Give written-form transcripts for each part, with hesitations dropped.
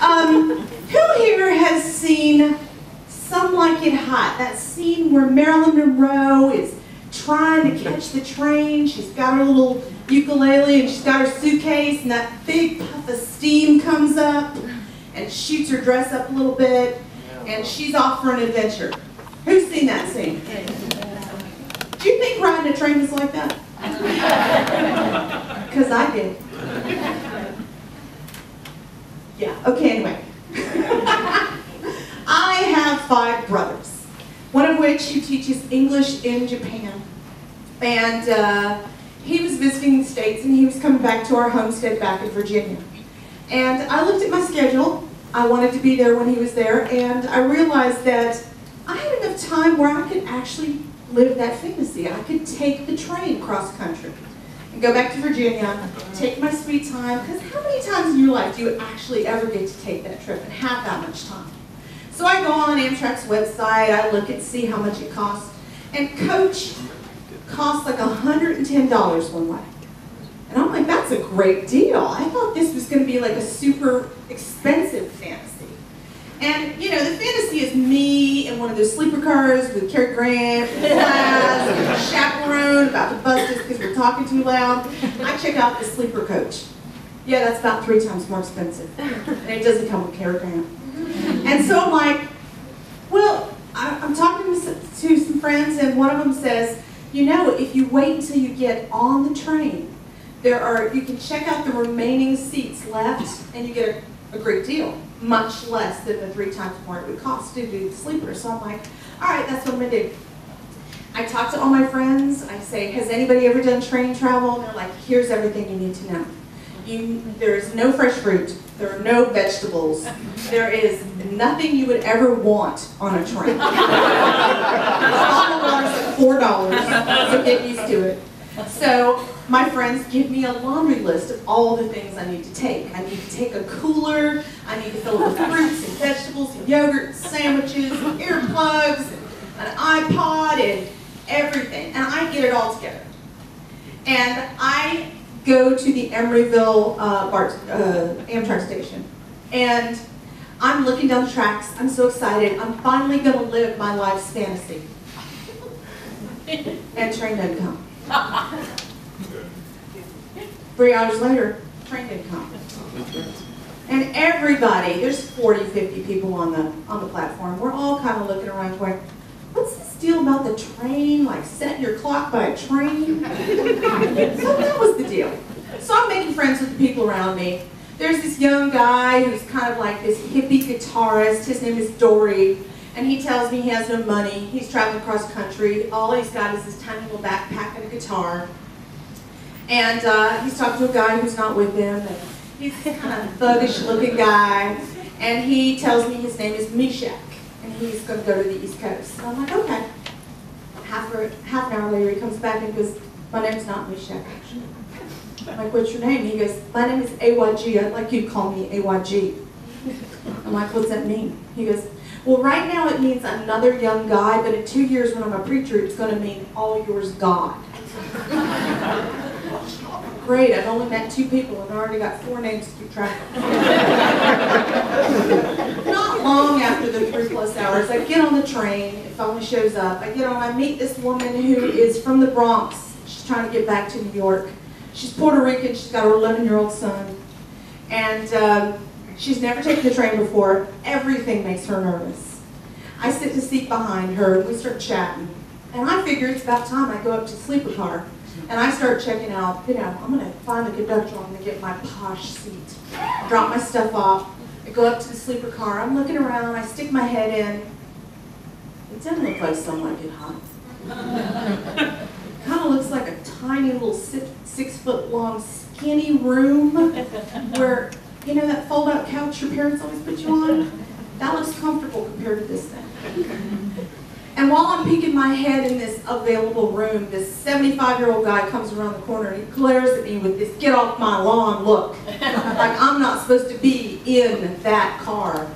Who here has seen Some Like It Hot? That scene where Marilyn Monroe is trying to catch the train. She's got her little ukulele and she's got her suitcase, and that big puff of steam comes up and shoots her dress up a little bit, and she's off for an adventure. Who's seen that scene? Do you think riding a train was like that? Because I did. Yeah, okay, anyway. I have 5 brothers, one of which who teaches English in Japan. And he was visiting the States, and he was coming back to our homestead back in Virginia. And I looked at my schedule. I wanted to be there when he was there, and I realized that I had enough time where I could actually live that fantasy. I could take the train cross country and go back to Virginia, take my sweet time, because how many times in your life do you actually ever get to take that trip and have that much time? So I go on Amtrak's website, I look and see how much it costs, and coach costs like $110 one way. And I'm like, that's a great deal. I thought this was going to be like a super expensive fantasy. And, you know, the fantasy is me in one of those sleeper cars with Cary Grant, and class, and a chaperone about to bust us because we're talking too loud. I check out the sleeper coach. Yeah, that's about 3 times more expensive. And it doesn't come with Cary Grant. And so I'm like, well, I'm talking to some friends, and one of them says, you know, if you wait until you get on the train, you can check out the remaining seats left, and you get a great deal, much less than the 3 times more it would cost to do the sleeper. So I'm like, all right, that's what I'm gonna do. I talk to all my friends. I say, has anybody ever done train travel? And they're like, here's everything you need to know. There's no fresh fruit. There are no vegetables. There is nothing you would ever want on a train. The bottle of water's like $4, so get used to it. So my friends give me a laundry list of all the things I need to take. I need to take a cooler. I need to fill it with fruits and vegetables and yogurt and sandwiches and earplugs and an iPod and everything. And I get it all together. And I go to the Emeryville Amtrak station, and I'm looking down the tracks. I'm so excited. I'm finally going to live my life's fantasy. And train didn't come. 3 hours later, train didn't come. And everybody, there's 40, 50 people on the platform. We're all kind of looking around going, what's this deal about the train? Like set your clock by a train? So that was the deal. So I'm making friends with the people around me. There's this young guy who's kind of like this hippie guitarist. His name is Dory. And he tells me he has no money. He's traveling across country. All he's got is this tiny little backpack and a guitar. And he's talking to a guy who's not with him. And he's kind of thuggish looking guy. And he tells me his name is Mishak. And he's going to go to the East Coast. So I'm like, okay. Half an hour later, he comes back and goes, my name's not Mishak, actually. I'm like, what's your name? He goes, my name is AYG. I'd like you to call me AYG. I'm like, what's that mean? He goes, well, right now it means another young guy, but in 2 years when I'm a preacher, it's going to mean all yours God. Great, I've only met 2 people and I already got 4 names to keep track of. Not long after the 3+ hours, I get on the train. It finally shows up. I get on, I meet this woman who is from the Bronx. She's trying to get back to New York. She's Puerto Rican. She's got her 11-year-old son. And she's never taken the train before. Everything makes her nervous. I sit in the seat behind her, and we start chatting. And I figure it's about time I go up to the sleeper car. And I start checking out, you know, I'm going to find the conductor, I'm going to get my posh seat. Drop my stuff off. I go up to the sleeper car. I'm looking around. I stick my head in. It doesn't look like Some Like It Hot. Kind of looks like a tiny little 6-foot-long skinny room where, you know, that fold-out couch your parents always put you on? That looks comfortable compared to this thing. And while I'm peeking my head in this available room, this 75-year-old guy comes around the corner and he glares at me with this get off my lawn look. Like I'm not supposed to be in that car.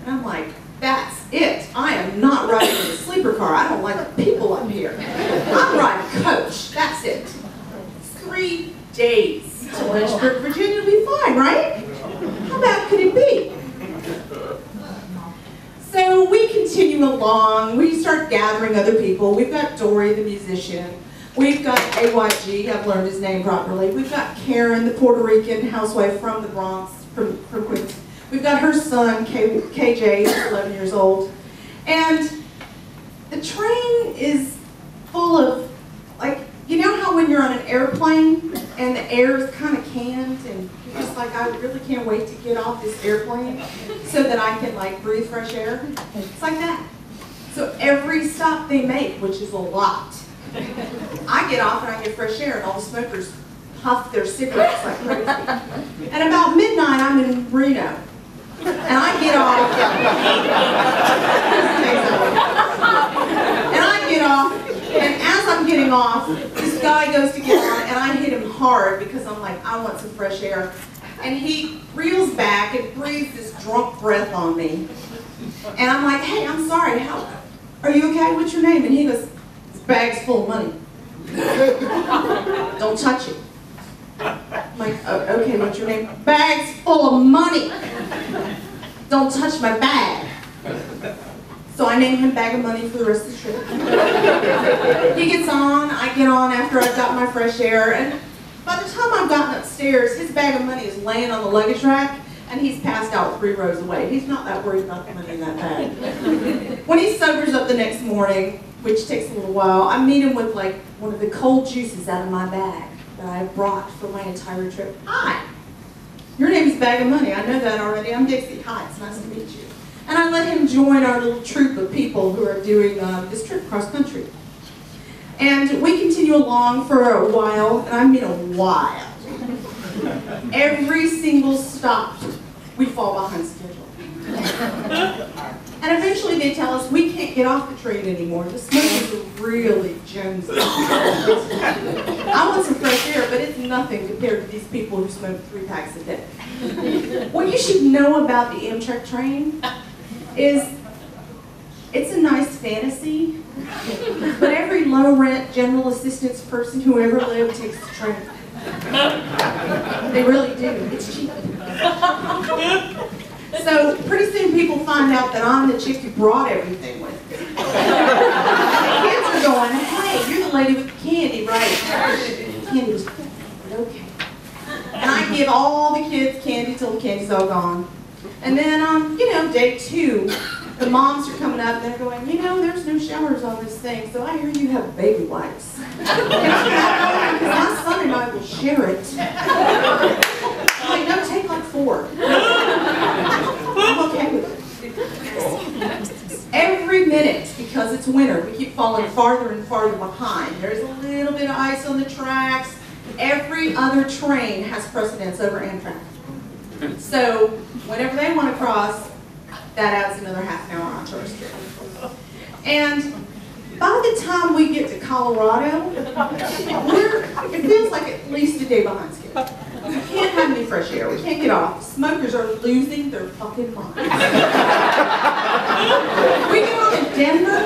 And I'm like, that's it. I am not riding in a sleeper car. I don't like the people up here. I'm riding coach. That's it. 3 days to Lynchburg, Virginia will be fine, right? How bad could it be? along, we start gathering other people. We've got Dory, the musician. We've got AYG, I've learned his name properly. We've got Karen, the Puerto Rican housewife from the Bronx, from Queens. We've got her son, KJ, who's 11 years old. And the train is full of, like, you know how when you're on an airplane and the air is kind of canned and you're just like, I really can't wait to get off this airplane so that I can like breathe fresh air? It's like that. So every stop they make, which is a lot, I get off and I get fresh air and all the smokers puff their cigarettes like crazy. And about midnight I'm in Reno. And I get off. And I get off. And as I'm getting off, this guy goes to get on, and I hit him hard because I'm like, I want some fresh air. And he reels back and breathes this drunk breath on me. And I'm like, hey, I'm sorry, are you okay? What's your name? And he goes, this bag's full of money. Don't touch it. I'm like, oh, okay, what's your name? Bag's full of money. Don't touch my bag. So I named him Bag of Money for the rest of the trip. He gets on, I get on after I've got my fresh air, and by the time I've gotten upstairs, his bag of money is laying on the luggage rack, and he's passed out 3 rows away. He's not that worried about the money in that bag. When he sobers up the next morning, which takes a little while, I meet him with like one of the cold juices out of my bag that I brought for my entire trip. Hi, your name is Bag of Money. I know that already. I'm Dixie. Hi, it's nice to meet you. And I let him join our little troop of people who are doing this trip cross country. And we continue along for a while, and I mean a while. Every single stop, we fall behind schedule. And eventually they tell us we can't get off the train anymore. The smokers are really jonesy. I want some fresh air, but it's nothing compared to these people who smoke 3 packs a day. What you should know about the Amtrak train is it's a nice fantasy, but every low-rent general assistance person who ever lived takes the train. They really do. It's cheap. So pretty soon people find out that I'm the chick who brought everything with me. The kids are going, hey, you're the lady with the candy, right? Candy was good, but okay. And I give all the kids candy till the candy's all gone. And then, you know, day 2, the moms are coming up and they're going, you know, there's no showers on this thing, so I hear you have baby wipes. Because my son and I will share it. I'm like, no, take like 4. I'm okay with it. Every minute, because it's winter, we keep falling farther and farther behind. There's a little bit of ice on the tracks. Every other train has precedence over Amtrak. So whenever they want to cross, that adds another half an hour onto our schedule. And by the time we get to Colorado, it feels like at least a day behind schedule. We can't have any fresh air. We can't get off. Smokers are losing their fucking minds. We get on to Denver,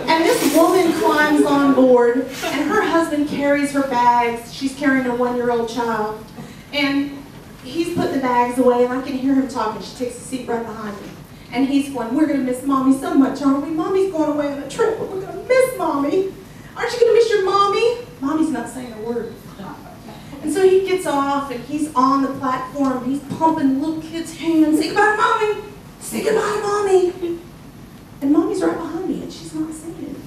and this woman climbs on board, and her husband carries her bags. She's carrying her 1-year-old child. And he's putting the bags away, and I can hear him talking. She takes a seat right behind me. And he's going, we're going to miss Mommy so much, aren't we? Mommy's going away on a trip, but we're going to miss Mommy. Aren't you going to miss your Mommy? Mommy's not saying a word. And so he gets off, and he's on the platform. He's pumping the little kid's hands. Say goodbye to Mommy. Say goodbye to Mommy. And Mommy's right behind me, and she's not saying anything.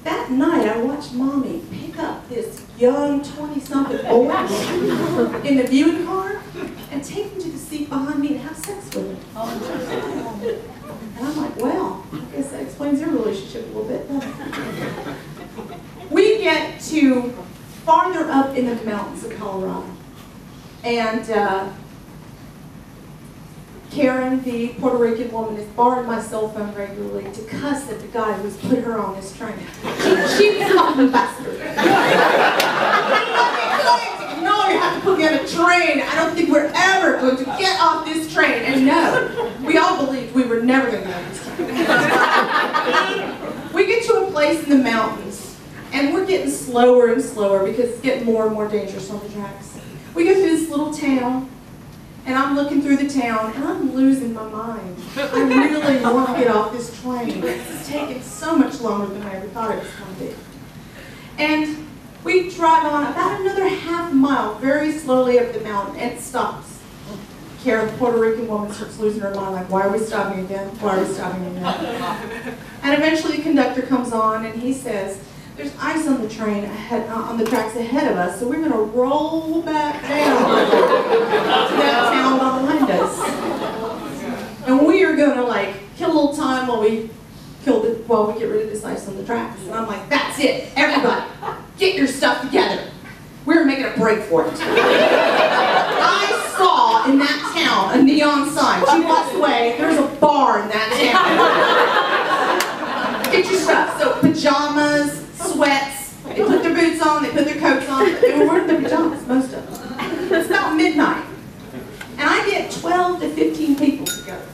That night, I watched Mommy pick up this young 20-something boy in the viewing car and take him to the seat behind me and have sex with him. And I'm like, well, I guess that explains their relationship a little bit. We get to farther up in the mountains of Colorado, and Karen, the Puerto Rican woman, is borrowing my cell phone regularly to cuss at the guy who's put her on this train. She's a fucking bastard. No, you have to put me on a train. I don't think we're ever going to get off this train. And no, we all believed we were never going to get off this train. We get to a place in the mountains, and we're getting slower and slower because it's getting more and more dangerous on the tracks. We go through this little town, And I'm looking through the town, and I'm losing my mind. I really want to get off this train. It's taking so much longer than I ever thought it was going to be. And we drive on about another half mile, very slowly up the mountain, and it stops. Karen, the Puerto Rican woman, starts losing her mind, like, why are we stopping again? Why are we stopping again? And eventually the conductor comes on, and he says, there's ice on the train on the tracks ahead of us, so we're going to roll back down to that town behind us. And we are going to, like, kill a little time while we get rid of this ice on the tracks. And I'm like, that's it, everybody, get your stuff together. We're making a break for it. I saw in that town a neon sign, 2 blocks away, there's a bar in that town. Get your stuff. So pajamas, sweats, they put their boots on, they put their coats on, but they were wearing their pajamas, most of them. It's about midnight. And I get 12 to 15 people together.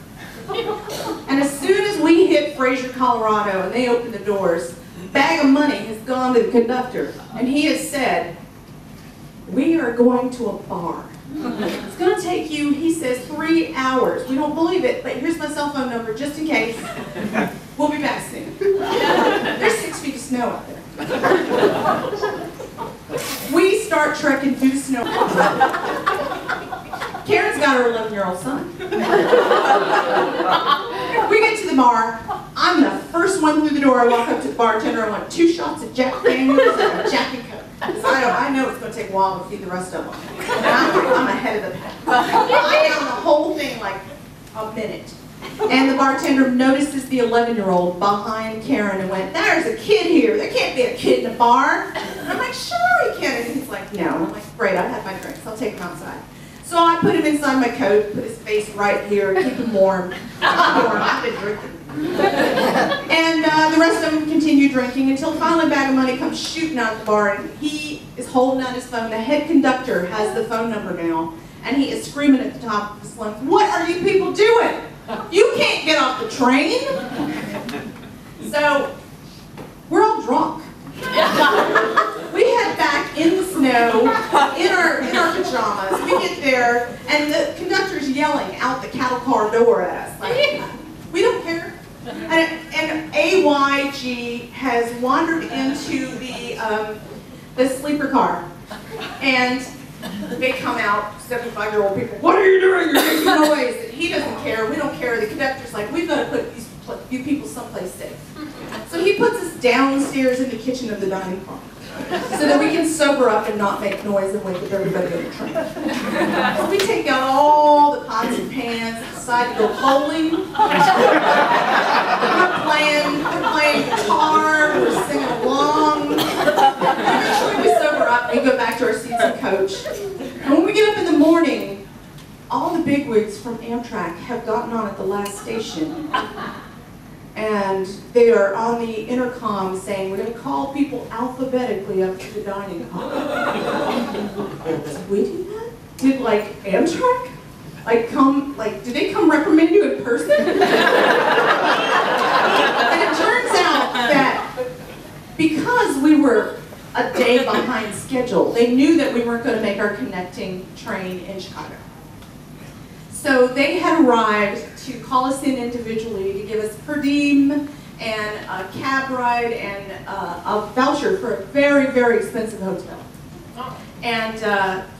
And as soon as we hit Fraser, Colorado, and they open the doors, a bag of money has gone to the conductor, and he has said, we are going to a bar. It's going to take you, he says, 3 hours. We don't believe it, but here's my cell phone number just in case. We'll be back soon. There's 6 feet of snow out there. We start trekking through the snow. Karen's got her 11-year-old son. We get to the bar. I'm the first one through the door. I walk up to the bartender. I want 2 shots of Jack Daniels and a Jack and Coke. Because I know it's going to take a while to feed the rest of them. And I'm ahead of the pack. I down the whole thing like a minute. And the bartender notices the 11-year-old behind Karen and went, there's a kid here. There can't be a kid in a bar. And I'm like, sure he can. And he's like, no. And I'm like, great, I've had my drinks. I'll take him outside. So I put him inside my coat, put his face right here, keep him warm. I'm warm, I've been drinking. And the rest of them continue drinking until finally a bag of money comes shooting out of the bar, and he is holding out his phone. The head conductor has the phone number now, and he is screaming at the top of his lungs, what are you people doing? You can't get off the train. So we're all drunk. We head back in the snow, in our pajamas. We get there, and the conductor's yelling out the cattle car door at us. Like, we don't care. And AYG has wandered into the sleeper car. And they come out, 75-year-old people, what are you doing? You're making noise. And he doesn't care. We don't care. The conductor's like, we've got to put you people someplace safe. So he puts us downstairs in the kitchen of the dining car so that we can sober up and not make noise and wake up everybody on the train. So we take out all the pots and pans and decide to go bowling. We're playing guitar, we're singing along. Eventually we sober up and we go back to our seats and coach. And when we get up in the morning, all the bigwigs from Amtrak have gotten on at the last station. And they are on the intercom saying, we're going to call people alphabetically up to the dining hall. Did we do that? Did, like, Amtrak? Did they come reprimand you in person? And it turns out that because we were a day behind schedule, they knew that we weren't going to make our connecting train in Chicago. So they had arrived to call us in individually to give us per diem and a cab ride and a voucher for a very, very expensive hotel. And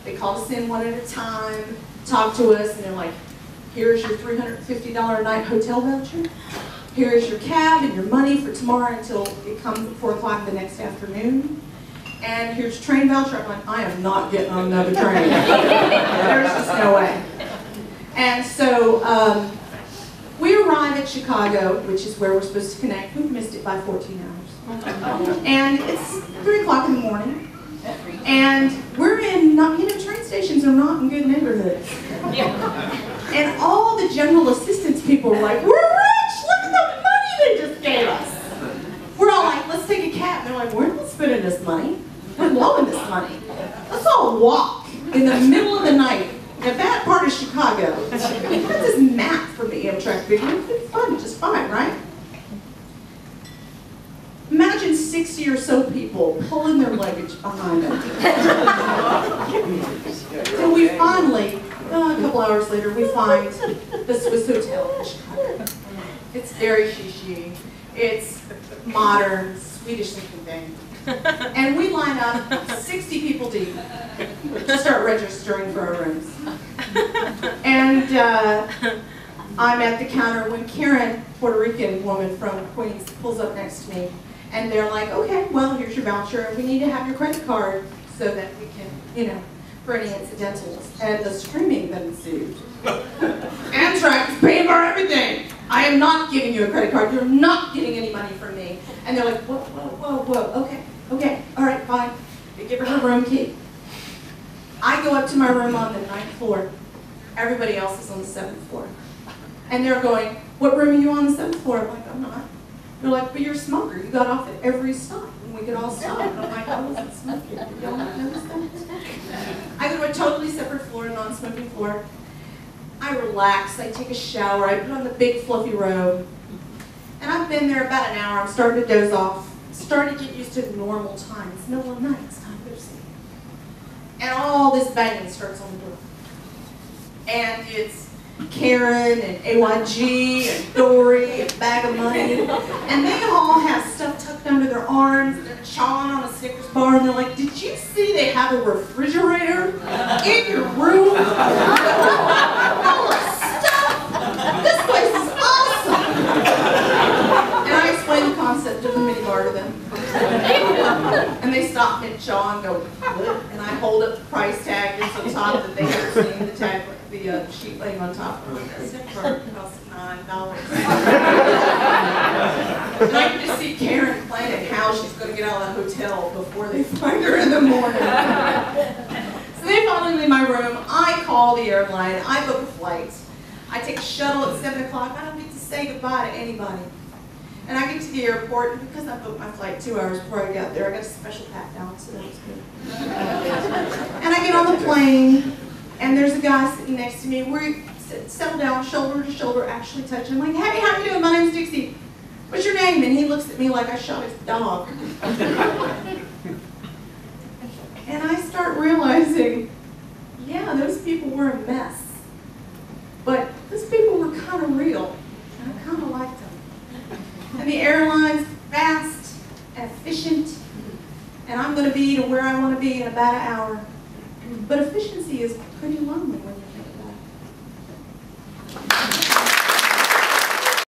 they called us in one at a time, talked to us, and they're like, here's your $350 a night hotel voucher. Here's your cab and your money for tomorrow until it comes at 4 o'clock the next afternoon. And here's your train voucher. I'm like, I am not getting on another train. There's just no way. And so we arrive at Chicago, which is where we're supposed to connect. We've missed it by 14 hours. And it's 3 o'clock in the morning. And we're in, train stations are not in good neighborhoods. And all the general assistance people were like, we're rich! Look at the money they just gave us! We're all like, let's take a cab. And they're like, we're not spending this money. We're blowing this money. Let's all walk in the middle of the night in a bad part of Chicago. We got this map from the Amtrak video. It's fun, just fine, right? Imagine 60 or so people pulling their luggage behind them. So we finally, A couple hours later, we find the Swiss Hotel in Chicago. It's very chic. It's modern, Swedish-looking thing. And we line up 60 people deep to start registering for our rooms. And I'm at the counter when Karen, Puerto Rican woman from Queens, pulls up next to me. And they're like, okay, well, here's your voucher. We need to have your credit card so that we can, you know, for any incidentals. And the screaming that ensued. Amtrak is paying for everything. I am not giving you a credit card. You're not getting any money from me. And they're like, whoa, whoa, whoa, whoa, okay, all right, fine. They give her her room key. I go up to my room on the 9th floor. Everybody else is on the 7th floor. And they're going, what room are you on the 7th floor? I'm like, I'm not. They're like, but you're a smoker. You got off at every stop. And we could all stop. And I'm like, I wasn't smoking. Did y'all not notice that? I go to a totally separate floor, a non-smoking floor. I relax. I take a shower. I put on the big fluffy robe. And I've been there about an hour. I'm starting to doze off. Starting to get used to normal time. It's middle of the night. It's time to go to sleep. And all this banging starts on the door. And it's Karen and AYG and Dory and Bag of Money. And they all have stuff tucked under their arms. They're chawing on a Snickers bar. And they're like, did you see they have a refrigerator in your room? Full of stuff. This place is awesome. And I explain the concept of the minibar to them. And they stop and chaw and go, what? And I hold up the price tag that's on top that they haven't seen the tag, the sheet laying on top. This card costs $9. And I can just see Karen planning how she's going to get out of the hotel before they find her in the morning. So they finally leave my room. I call the airline. I book a flight. I take a shuttle at 7 o'clock. I don't get to say goodbye to anybody. And I get to the airport, and because I booked my flight 2 hours before I got there, I got a special pat down, so that was good. And I get on the plane, and there's a guy sitting next to me. We settle down, shoulder to shoulder, actually touching. I'm like, hey, how you doing? My name's Dixie. What's your name? And he looks at me like I shot his dog. And I start realizing, yeah, those people were a mess. But those people were kind of real, and I kind of liked them. And the airline's fast and efficient, and I'm going to be to where I want to be in about an hour. But efficiency is pretty lonely when you're